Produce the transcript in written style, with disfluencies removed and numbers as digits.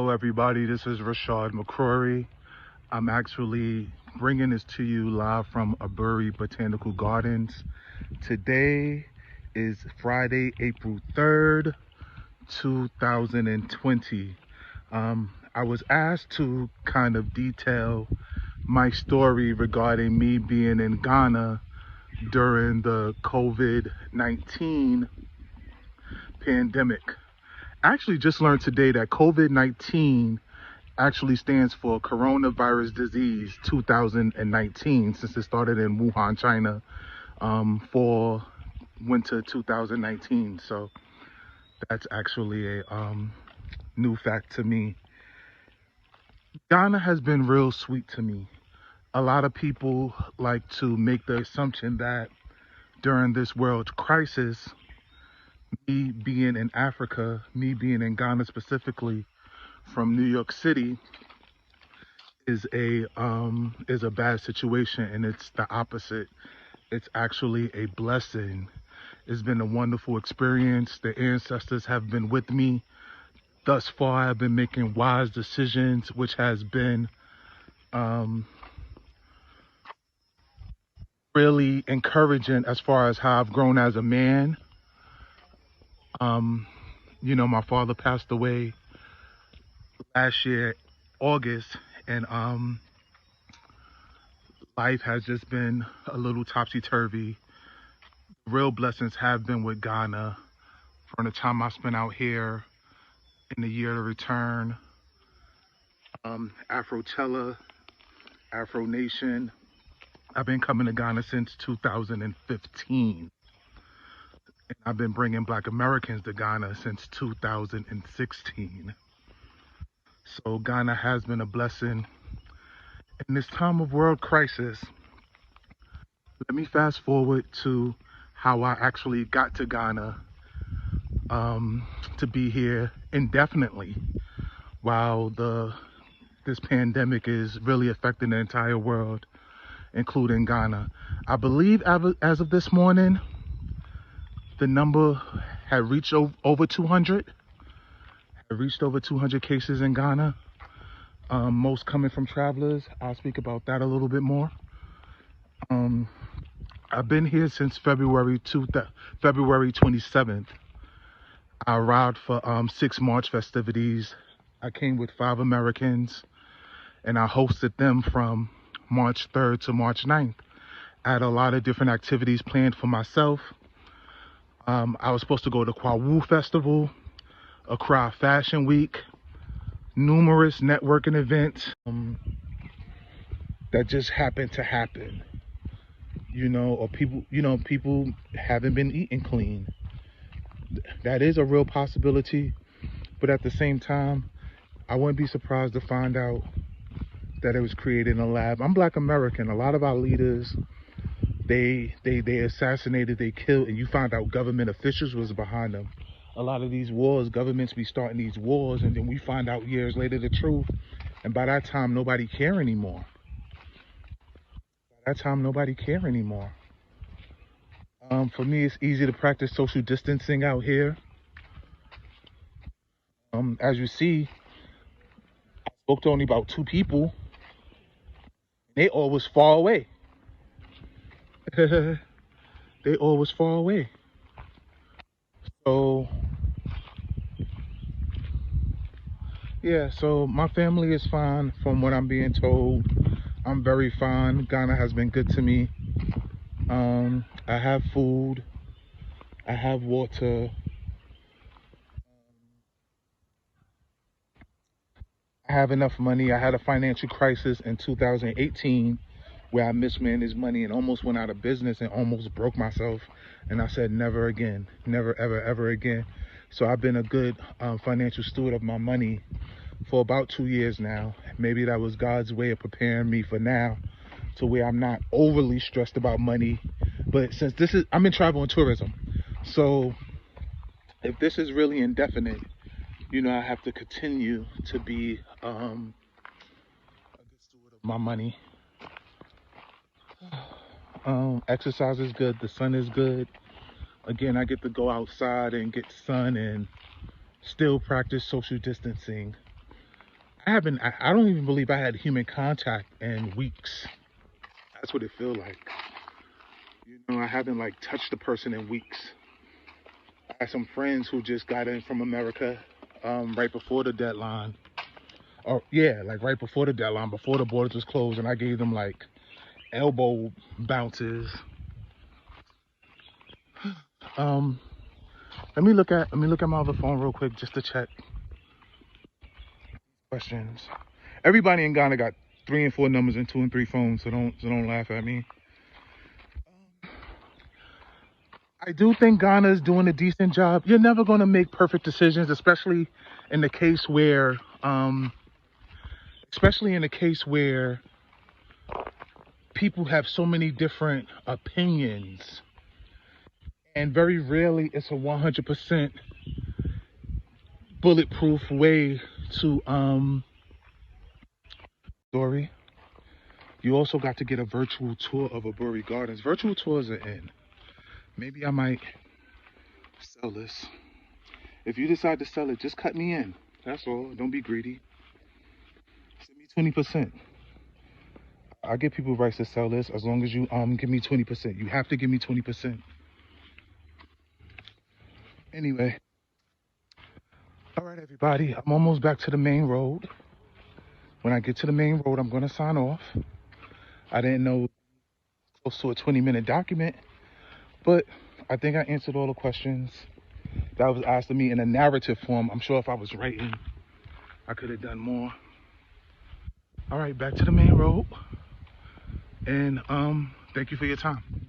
Hello everybody, this is Rashad McCrory. I'm actually bringing this to you live from Aburi Botanical Gardens. Today is Friday, April 3rd, 2020. I was asked to kind of detail my story regarding me being in Ghana during the COVID-19 pandemic. I actually just learned today that COVID-19 actually stands for Coronavirus Disease 2019, since it started in Wuhan, China, for winter 2019. So that's actually a new fact to me. Ghana has been real sweet to me. A lot of people like to make the assumption that during this world crisis, me being in Africa, me being in Ghana specifically, from New York City, is a bad situation, and it's the opposite. It's actually a blessing. It's been a wonderful experience. The ancestors have been with me. Thus far, I've been making wise decisions, which has been really encouraging as far as how I've grown as a man. My father passed away last year, August, and life has just been a little topsy-turvy. Real blessings have been with Ghana from the time I spent out here in the year of return. Afrochella, Afro Nation. I've been coming to Ghana since 2015. And I've been bringing Black Americans to Ghana since 2016. So Ghana has been a blessing. In this time of world crisis, let me fast forward to how I actually got to Ghana to be here indefinitely while this pandemic is really affecting the entire world, including Ghana. I believe as of this morning, the number had reached over 200. Had reached over 200 cases in Ghana. Most coming from travelers. I'll speak about that a little bit more. I've been here since February 27th. I arrived for 6 March festivities. I came with 5 Americans, and I hosted them from March 3rd to March 9th. I had a lot of different activities planned for myself. I was supposed to go to Kwawu Festival, Accra Fashion Week, numerous networking events that just happened to happen. Or people haven't been eating clean. That is a real possibility, but at the same time, I wouldn't be surprised to find out that it was created in a lab. I'm Black American. A lot of our leaders, they assassinated, they killed, and you find out government officials was behind them. A lot of these wars, governments be starting these wars, and then we find out years later the truth, and by that time, nobody care anymore. For me, it's easy to practice social distancing out here. As you see, I spoke to only about 2 people. They all was far away. They all was far away. So, yeah, so my family is fine from what I'm being told. I'm very fine. Ghana has been good to me. I have food. I have water. I have enough money. I had a financial crisis in 2018 where I mismanaged money and almost went out of business and almost broke myself. And I said, never again, never, ever, ever again. So I've been a good financial steward of my money for about 2 years now. Maybe that was God's way of preparing me for now, to where I'm not overly stressed about money. But since I'm in travel and tourism. So if this is really indefinite, I have to continue to be a good steward of my money. Exercise is good. The sun is good. Again, I get to go outside and get sun and still practice social distancing. I don't even believe I had human contact in weeks. That's what it feels like. You know, I haven't like touched a person in weeks. I had some friends who just got in from America right before the deadline. Or yeah, like right before the deadline, before the borders was closed, and I gave them like elbow bounces. Um, let me look at my other phone real quick just to check questions. Everybody in Ghana got 3 and 4 numbers and 2 and 3 phones, so don't laugh at me. I do think Ghana is doing a decent job. You're never going to make perfect decisions, in the case where, um, especially in the case where people have so many different opinions, and very rarely it's a 100% bulletproof way to story. You also got to get a virtual tour of Aburi Gardens. Virtual tours are in. Maybe I might sell this. If you decide to sell it, just cut me in. That's all. Don't be greedy. Send me 20%. I give people rights to sell this as long as you give me 20%. You have to give me 20%. Anyway, all right, everybody. I'm almost back to the main road. When I get to the main road, I'm gonna sign off. I didn't know close to a 20-minute document, but I think I answered all the questions that was asked of me in a narrative form. I'm sure if I was writing, I could have done more. All right, back to the main road, and thank you for your time.